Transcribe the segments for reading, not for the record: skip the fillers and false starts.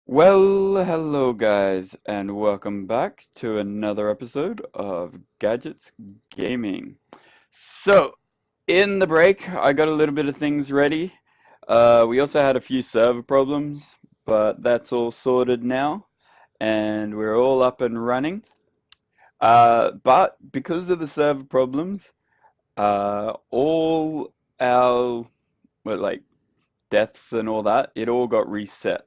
Well, hello guys, and welcome back to another episode of Gadgets Gaming. So, in the break, I got a little bit of things ready. We also had a few server problems, but that's all sorted now, and we're all up and running. But because of the server problems, all our, well, like, deaths and all that, it all got reset,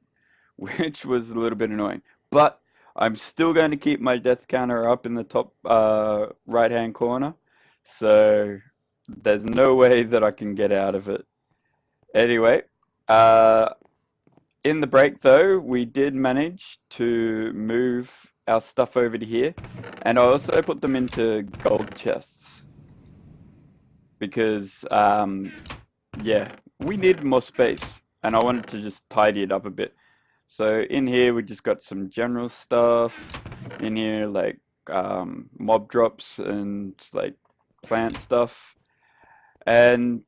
which was a little bit annoying. But I'm still going to keep my death counter up in the top right hand corner, so there's no way that I can get out of it. Anyway, uh, in the break though, we did manage to move our stuff over to here, and I also put them into gold chests because, yeah, we needed more space, and I wanted to just tidy it up a bit. So in here we just got some general stuff. In here like mob drops and like plant stuff. And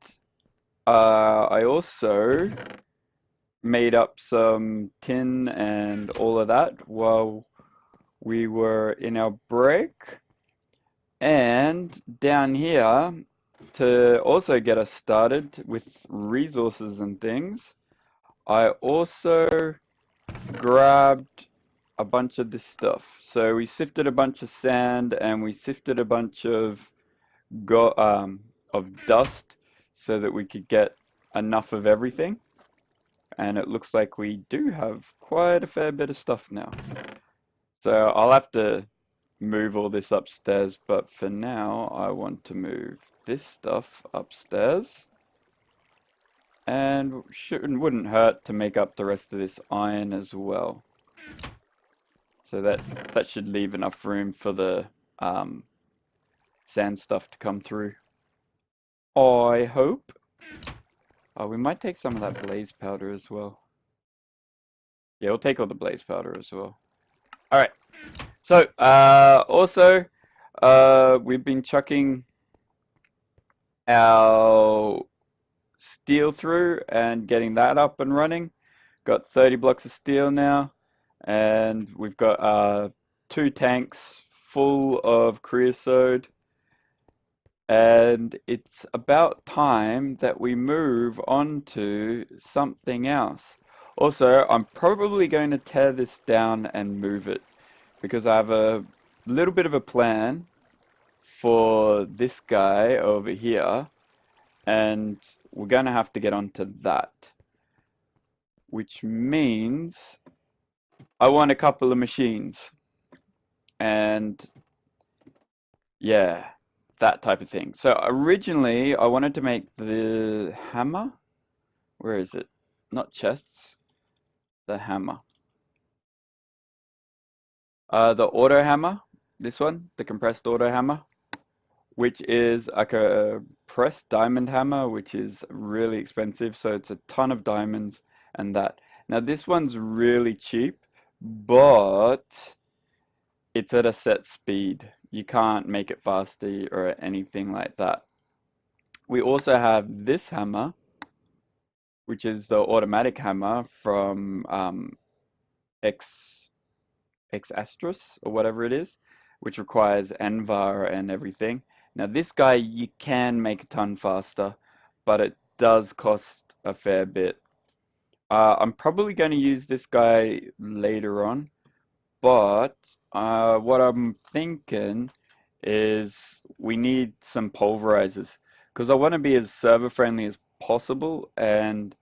I also made up some tin and all of that while we were in our break. And down here, to also get us started with resources and things, I also grabbed a bunch of this stuff. So we sifted a bunch of sand and we sifted a bunch go of dust so that we could get enough of everything. And it looks like we do have quite a fair bit of stuff now. So I'll have to move all this upstairs, but for now I want to move this stuff upstairs. And wouldn't hurt to make up the rest of this iron as well. So that should leave enough room for the um, sand stuff to come through. I hope. Oh, we might take some of that blaze powder as well. Yeah, we'll take all the blaze powder as well. All right. So also we've been chucking our steel through and getting that up and running. Got 30 blocks of steel now, and we've got two tanks full of creosote. And it's about time that we move on to something else. Also, I'm probably going to tear this down and move it because I have a little bit of a plan for this guy over here, and we're going to have to get onto that, which means I want a couple of machines, and yeah, that type of thing. So originally, I wanted to make the hammer. Where is it? Not chests, the hammer. The auto hammer, this one, the compressed auto hammer, which is like a pressed diamond hammer, which is really expensive. So it's a ton of diamonds and that. Now this one's really cheap, but it's at a set speed. You can't make it faster or anything like that. We also have this hammer, which is the automatic hammer from X Astros or whatever it is, which requires en-devour and everything. Now this guy you can make a ton faster, but it does cost a fair bit. I'm probably going to use this guy later on, but what I'm thinking is we need some pulverizers because I want to be as server friendly as possible, and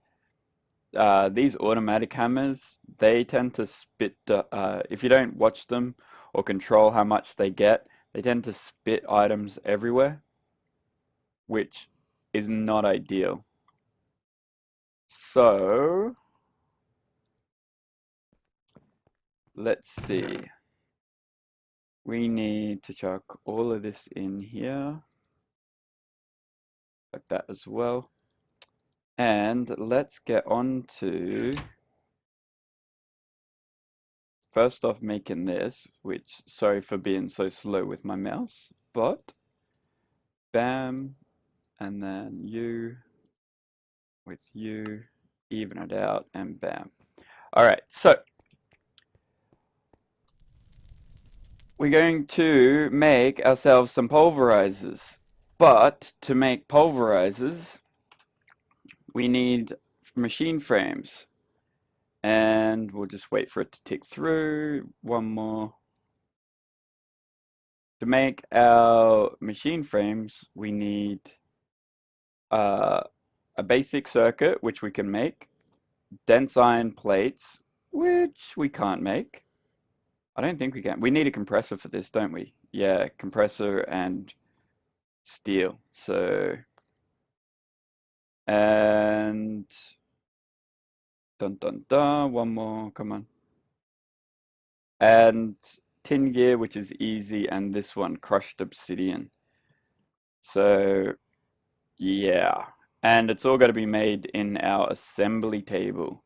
these automatic hammers, they tend to spit, if you don't watch them or control how much they get, they tend to spit items everywhere, which is not ideal. So, let's see. We need to chuck all of this in here, like that as well. And let's get on to first off making this, which, sorry for being so slow with my mouse, but bam, and then you with you, even it out, and bam. All right, so we're going to make ourselves some pulverizers. But to make pulverizers, we need machine frames. And we'll just wait for it to tick through. One more. To make our machine frames, we need a basic circuit, which we can make, dense iron plates, which we can't make. I don't think we can. We need a compressor for this, don't we? Yeah, compressor and steel. So, and dun dun dun, one more, come on. And tin gear, which is easy, and this one, crushed obsidian. So, yeah. And it's all got to be made in our assembly table.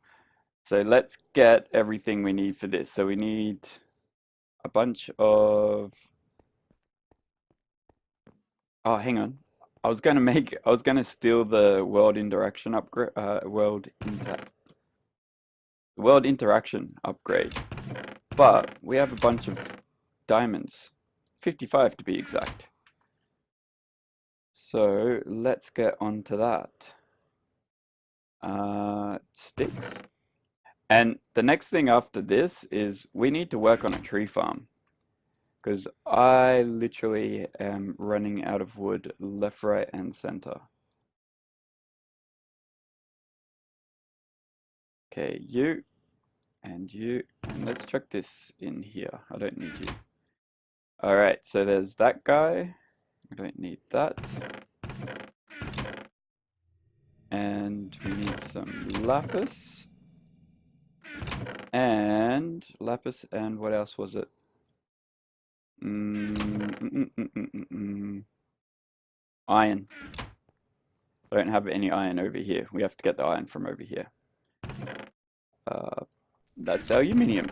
So let's get everything we need for this. So we need a bunch of... Oh, hang on. I was gonna steal the world interaction upgrade, world interaction upgrade. But we have a bunch of diamonds, 55 to be exact. So let's get onto that. Sticks. And the next thing after this is we need to work on a tree farm. Because I literally am running out of wood left, right, and center. Okay, you, and let's chuck this in here. I don't need you. Alright, so there's that guy. I don't need that. And we need some lapis. And what else was it? Iron. I don't have any iron over here. We have to get the iron from over here. That's aluminium.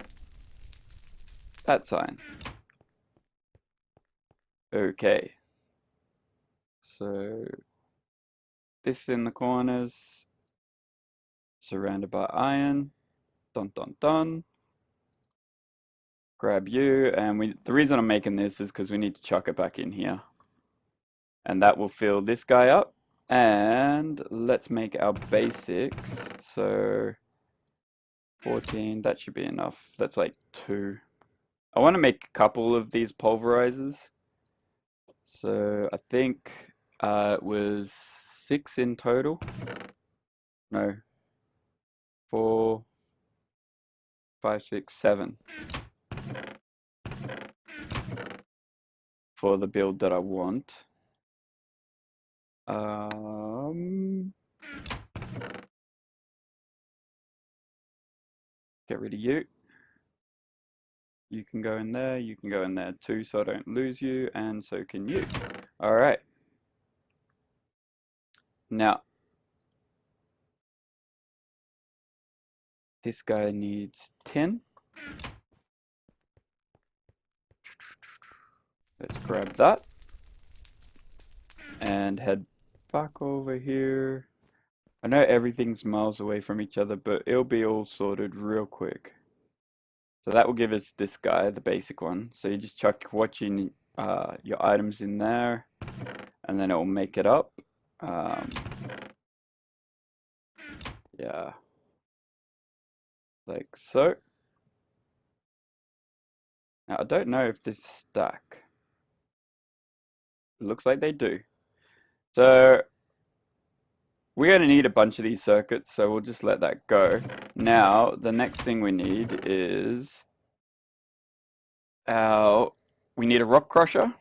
That's iron. Okay. So this in the corners, surrounded by iron. Dun dun dun. Grab you, and the reason I'm making this is because we need to chuck it back in here. And that will fill this guy up. And let's make our basics. So 14, that should be enough. That's like 2. I want to make a couple of these pulverizers. So I think it was 6 in total. No, 4, 5, 6, 7 for the build that I want. Get rid of you. You can go in there, you can go in there too, so I don't lose you, and so can you. Alright. Now, this guy needs 10. Let's grab that. And head back over here. I know everything's miles away from each other, but it'll be all sorted real quick. So that will give us this guy, the basic one. So you just chuck your items in there, and then it will make it up. Yeah, like so. Now I don't know if this stack. It looks like they do. So we're going to need a bunch of these circuits, so we'll just let that go. Now the next thing we need is we need a rock crusher.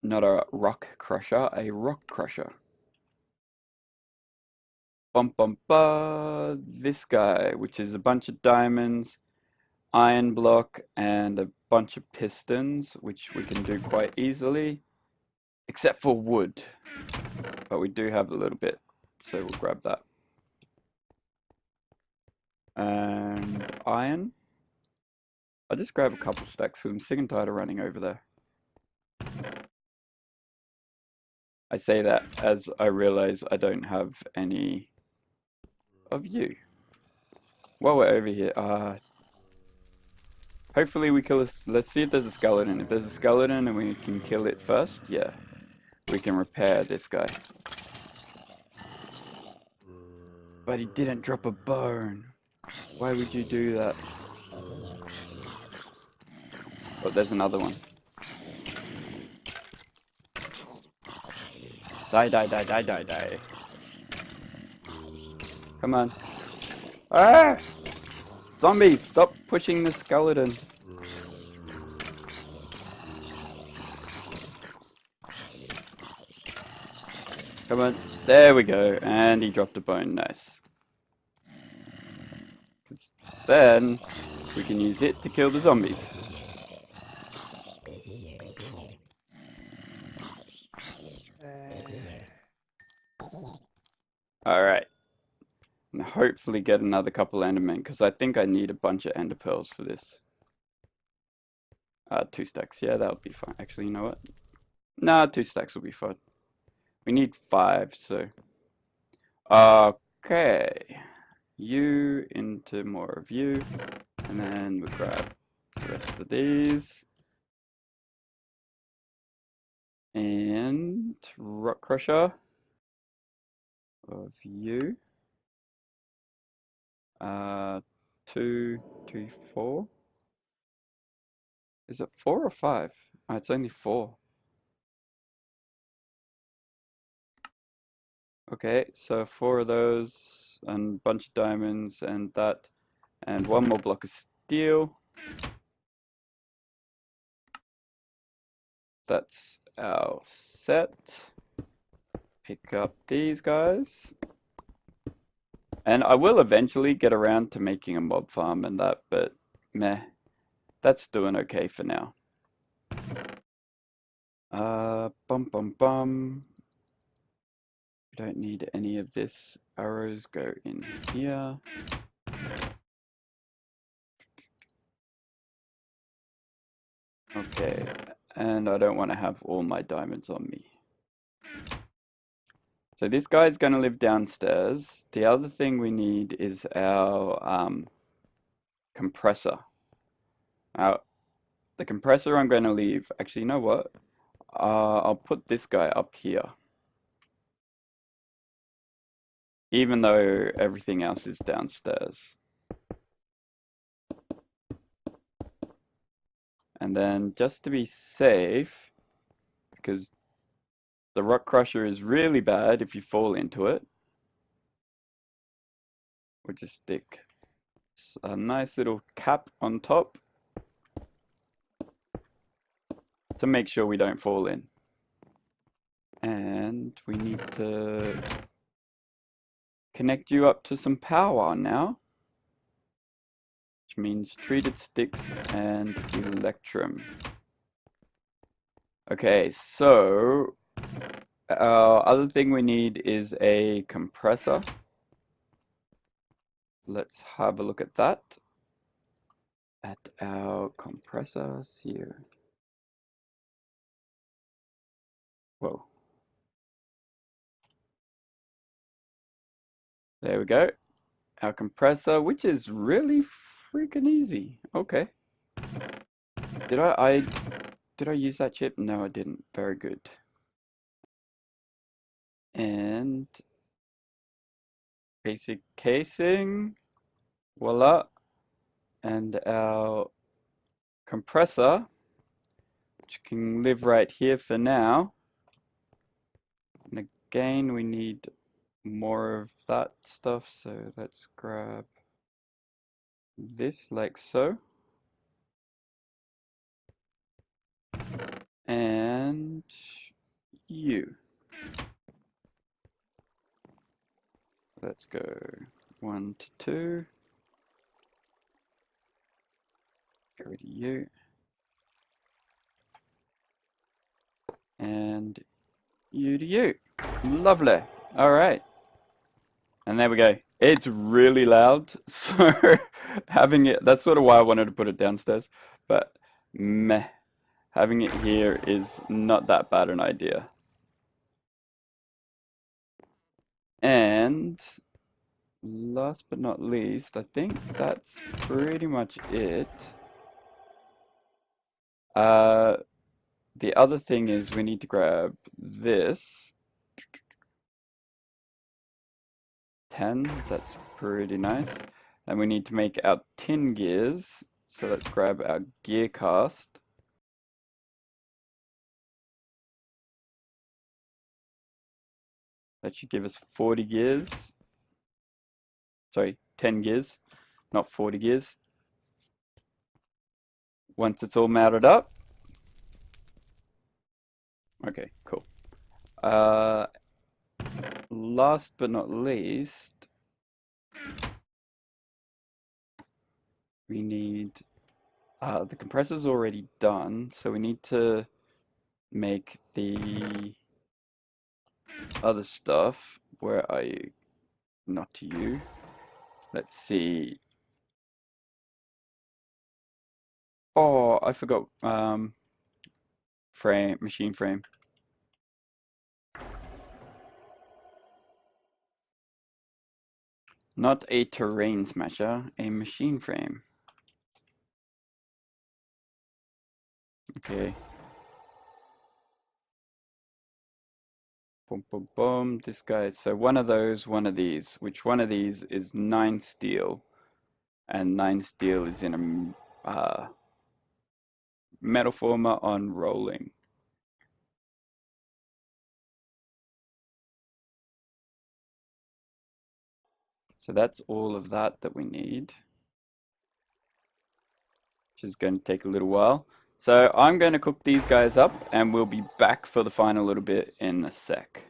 Not a rock crusher, a rock crusher. Bum bum ba, this guy, which is a bunch of diamonds, iron block, and a bunch of pistons, which we can do quite easily, except for wood. But we do have a little bit, so we'll grab that. And iron. I'll just grab a couple stacks because I'm sick and tired of running over there. I say that as I realize I don't have any of you. While we're over here, Hopefully we kill this. Let's see if there's a skeleton. If there's a skeleton and we can kill it first, yeah, we can repair this guy. But he didn't drop a bone. Why would you do that? Oh, there's another one. Die, die, die, die, die, die. Come on. Ah! Zombies, stop pushing the skeleton. Come on. There we go. And he dropped a bone. Nice. 'Cause then we can use it to kill the zombies. Alright. And hopefully get another couple endermen, because I think I need a bunch of ender pearls for this. 2 stacks. Yeah, that would be fine. Actually, you know what? Nah, 2 stacks will be fine. We need 5, so... Okay. You into more of you. And then we'll grab the rest of these. And rock crusher of you. 2, 3, 4. Is it 4 or 5? Oh, it's only 4. Okay, so 4 of those, and a bunch of diamonds, and that, and 1 more block of steel. That's our set. Pick up these guys. And I will eventually get around to making a mob farm and that, but meh, that's doing okay for now. Bum bum bum. We don't need any of this. Arrows go in here. Okay, and I don't want to have all my diamonds on me. So this guy's going to live downstairs. The other thing we need is our compressor. Now, the compressor I'm going to leave. Actually, you know what? I'll put this guy up here. Even though everything else is downstairs. And then just to be safe, because the rock crusher is really bad if you fall into it, we'll just stick a nice little cap on top to make sure we don't fall in. And we need to connect you up to some power now, which means treated sticks and electrum. Okay, so other thing we need is a compressor. Let's have a look at that. At our compressors here. Whoa. There we go. Our compressor, which is really freaking easy. Okay. Did I use that chip? No, I didn't. Very good. And basic casing. Voila. And our compressor, which can live right here for now. And again, we need more of that stuff, so let's grab this like so. And you. Let's go 1 to 2. Get rid of you. And you to you. Lovely. All right. And there we go. It's really loud, so having it, that's sort of why I wanted to put it downstairs, but meh, having it here is not that bad an idea. And last but not least, I think that's pretty much it. Uh, the other thing is we need to grab this 10. That's pretty nice. And we need to make our tin gears. So let's grab our gear cast. That should give us 40 gears. Sorry, 10 gears, not 40 gears. Once it's all mounted up. Okay, cool. Last but not least, we need the compressor's already done, so we need to make the other stuff. Where are you? Not to you. Let's see. Oh, I forgot. Machine frame. Not a terrain smasher, a machine frame. Okay. Boom, boom, boom. This guy. So one of those, one of these. Which one of these is 9 steel? And 9 steel is in a metal former on rolling. So that's all of that we need, which is going to take a little while. So I'm going to cook these guys up and we'll be back for the final little bit in a sec.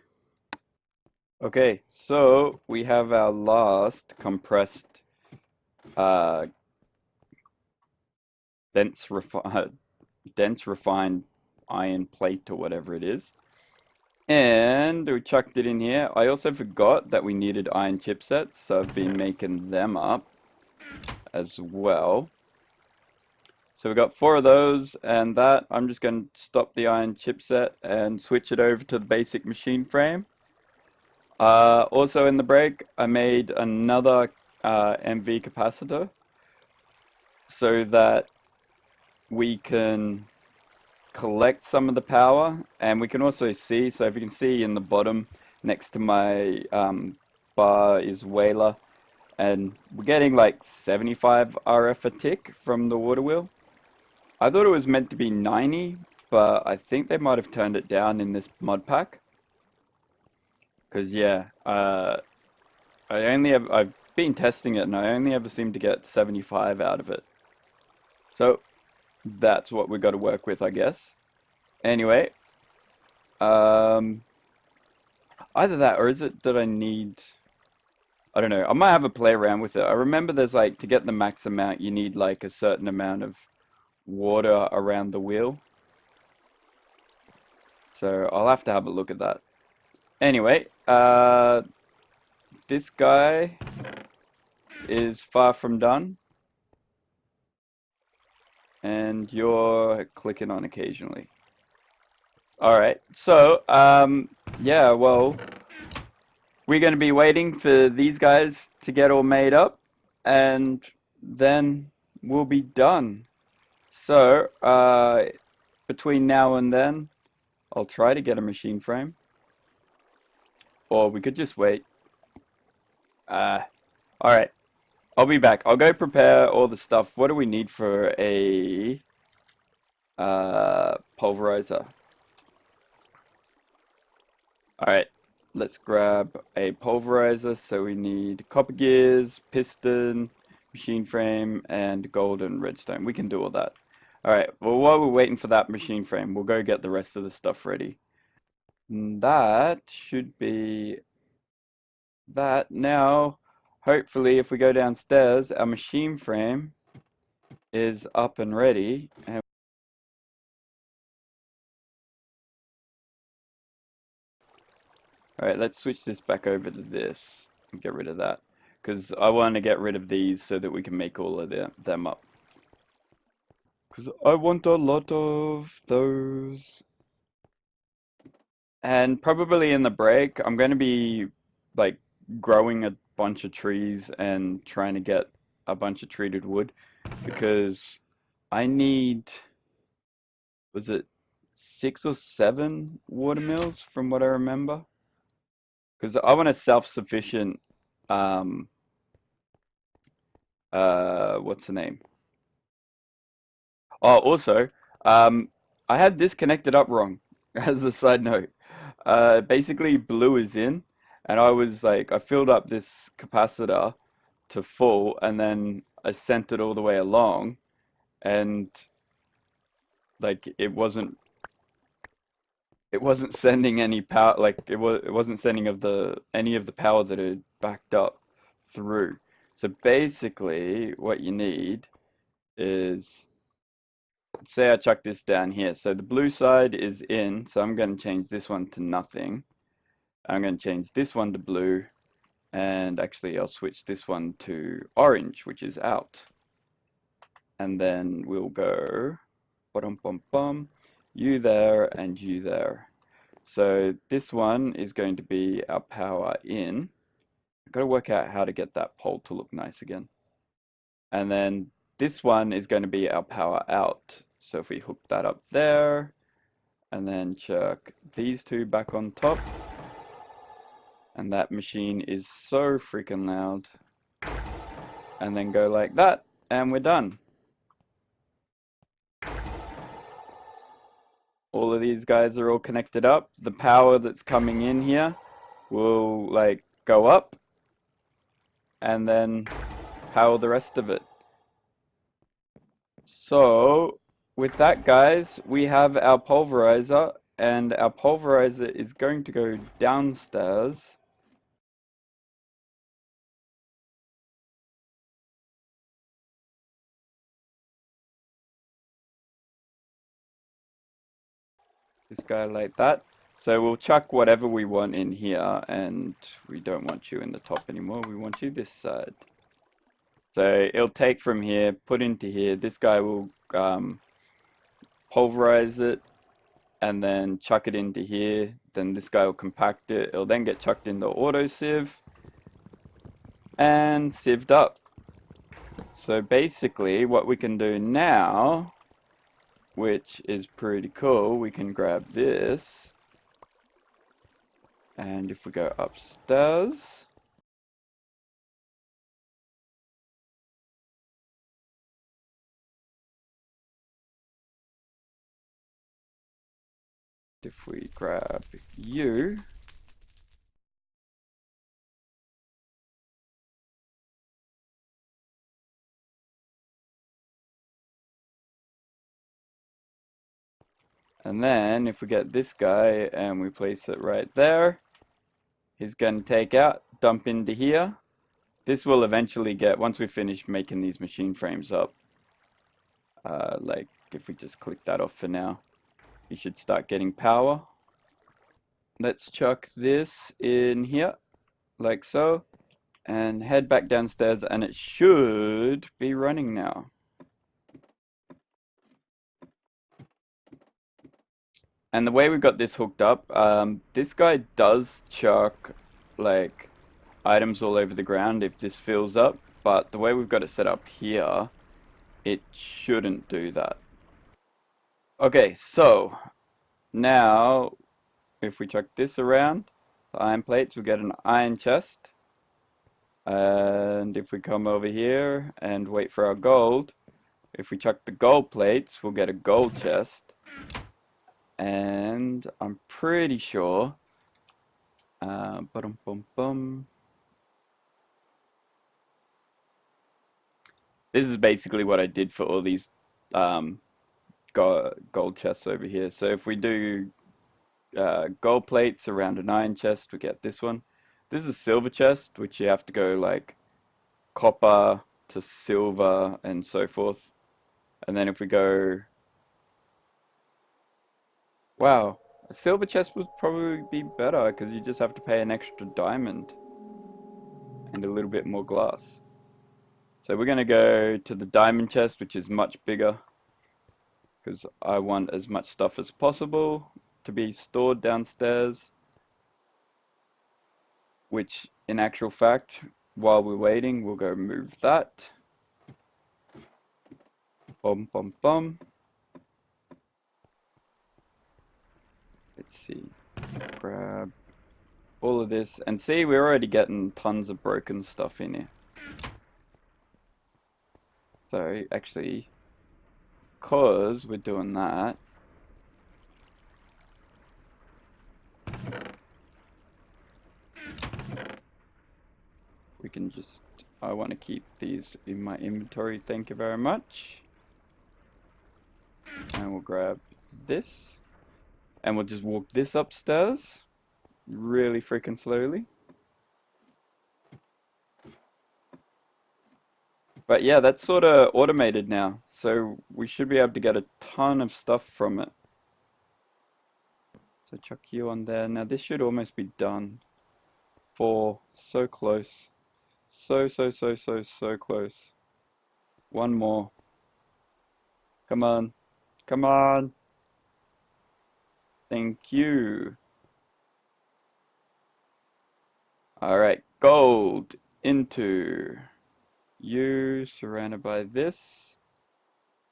Okay, so we have our last compressed uh, dense, dense refined iron plate or whatever it is. And we chucked it in here. I also forgot that we needed iron chipsets, so I've been making them up as well. So we've got 4 of those, and that I'm just going to stop the iron chipset and switch it over to the basic machine frame. Also in the break, I made another MV capacitor so that we can collect some of the power, and we can also see, so if you can see in the bottom next to my bar is Whaler, and we're getting like 75 RF a tick from the water wheel. I thought it was meant to be 90, but I think they might have turned it down in this mod pack. Because yeah, I've been testing it and I only ever seem to get 75 out of it. So that's what we've got to work with, I guess. Anyway, either that or is it that I need, I don't know, I might have a play around with it. I remember there's like, to get the max amount, you need like a certain amount of water around the wheel. So I'll have to have a look at that. Anyway, this guy is far from done. And you're clicking on occasionally. Alright, so, yeah, well, we're going to be waiting for these guys to get all made up, and then we'll be done. So, between now and then, I'll try to get a machine frame. Or we could just wait. Alright, I'll be back. I'll go prepare all the stuff. What do we need for a pulverizer? Alright, let's grab a pulverizer. So we need copper gears, piston, machine frame, and gold and redstone. We can do all that. Alright, well, while we're waiting for that machine frame, we'll go get the rest of the stuff ready. And that should be that. Now, hopefully, if we go downstairs, our machine frame is up and ready. And alright, let's switch this back over to this and get rid of that. Because I want to get rid of these so that we can make all of them up. Because I want a lot of those. And probably in the break, I'm going to be like growing a bunch of trees and trying to get a bunch of treated wood. Because I need Was it 6 or 7 watermills from what I remember? Because I want a self-sufficient, um, what's the name? Oh, also, um, I had this connected up wrong, as a side note. Basically, blue is in, and I was like, I filled up this capacitor to full, and then I sent it all the way along, and like it wasn't sending any power, like it wasn't sending any of the power that it backed up through. So basically, what you need is, say I chuck this down here. So the blue side is in, so I'm going to change this one to nothing. I'm going to change this one to blue, and actually I'll switch this one to orange, which is out. And then we'll go bum bum bum, you there and you there. So this one is going to be our power in. I've got to work out how to get that pole to look nice again. And then this one is going to be our power out. So if we hook that up there, and then chuck these two back on top, and that machine is so freaking loud, and then go like that, and we're done. All of these guys are all connected up. The power that's coming in here will like go up and then power the rest of it. So with that, guys, we have our pulverizer, and our pulverizer is going to go downstairs. This guy like that. So we'll chuck whatever we want in here, and we don't want you in the top anymore. We want you this side. So it'll take from here, put into here. This guy will pulverize it, and then chuck it into here. Then this guy will compact it. It'll then get chucked into auto sieve and sieved up. So basically what we can do now, which is pretty cool, we can grab this, and if we go upstairs, if we grab you, and then if we get this guy and we place it right there, he's going to take out, dump into here. This will eventually get, once we finish making these machine frames up, like if we just click that off for now, you should start getting power. Let's chuck this in here, like so, and head back downstairs, and it should be running now. And the way we've got this hooked up, this guy does chuck like items all over the ground if this fills up, but the way we've got it set up here, it shouldn't do that. Okay, so now if we chuck this around the iron plates, we get an iron chest. And if we come over here and wait for our gold, if we chuck the gold plates, we'll get a gold chest. And I'm pretty sure, this is basically what I did for all these um, gold chests over here. So if we do gold plates around an iron chest, we get this one. This is a silver chest, which you have to go like copper to silver and so forth. And then if we go, wow, a silver chest would probably be better because you just have to pay an extra diamond and a little bit more glass. So we're going to go to the diamond chest, which is much bigger because I want as much stuff as possible to be stored downstairs, which in actual fact, while we're waiting, we'll go move that. Bum, bum, bum. let's see, grab all of this, and see, we're already getting tons of broken stuff in here. So actually, because we're doing that, we can just, I want to keep these in my inventory, thank you very much. And we'll grab this, and we'll just walk this upstairs really freaking slowly. But yeah, that's sort of automated now, so we should be able to get a ton of stuff from it. So chuck you on there. Now this should almost be done. 4, so close. So close. One more. Come on. Come on. Thank you. Alright, gold into you, surrounded by this,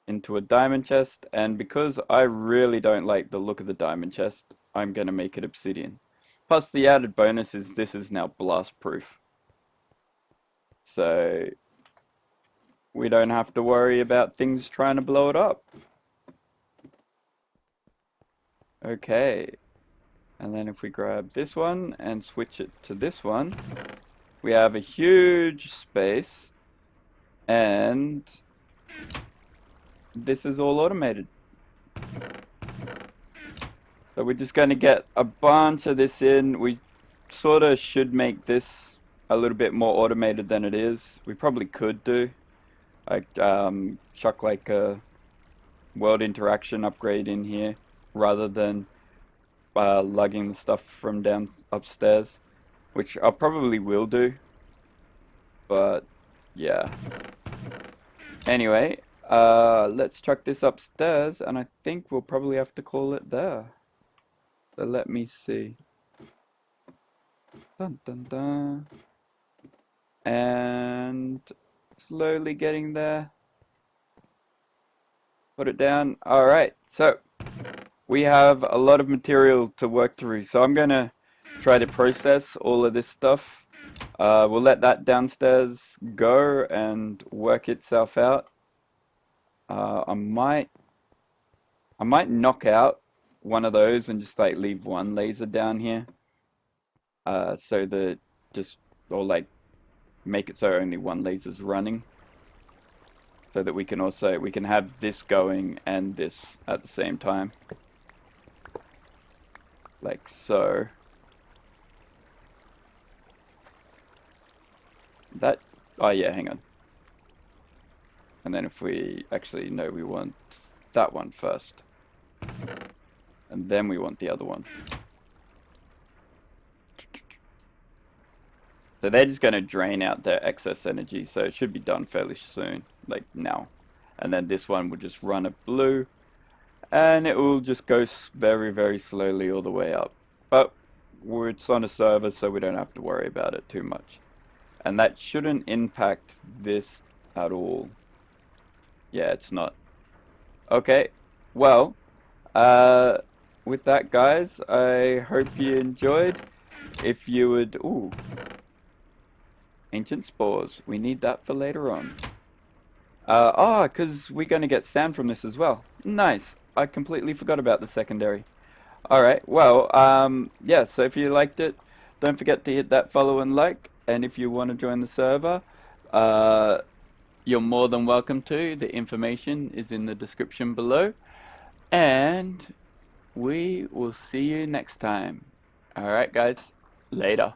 into a diamond chest, and because I really don't like the look of the diamond chest, I'm gonna make it obsidian. Plus the added bonus is this is now blast proof. So we don't have to worry about things trying to blow it up. Okay. And then if we grab this one and switch it to this one, we have a huge space, and this is all automated. So we're just going to get a bunch of this in. We sort of should make this a little bit more automated than it is. We probably could do. Like chuck like a world interaction upgrade in here rather than lugging the stuff from down upstairs, which I probably will do, but yeah. Anyway, let's chuck this upstairs, and I think we'll probably have to call it there. So let me see. Dun dun dun. And slowly getting there. Put it down. Alright, so we have a lot of material to work through, so I'm going to try to process all of this stuff. We'll let that downstairs go and work itself out. I might knock out one of those and just like leave one laser down here, so that or like make it so only one laser's running, so that we can have this going and this at the same time. Like so. That, oh yeah, hang on. And then if we actually, no, we want that one first. And then we want the other one. So they're just going to drain out their excess energy, so it should be done fairly soon, like now. And then this one will just run a blue, and it will just go very slowly all the way up. But it's on a server, so we don't have to worry about it too much. And that shouldn't impact this at all. Yeah, it's not. Okay, well, with that, guys, I hope you enjoyed. If you would, ooh, ancient spores. We need that for later on. Because we're going to get sand from this as well. Nice. I completely forgot about the secondary. Alright, well, yeah, so if you liked it, don't forget to hit that follow and like. And if you want to join the server, you're more than welcome to. The information is in the description below. And we will see you next time. Alright, guys. Later.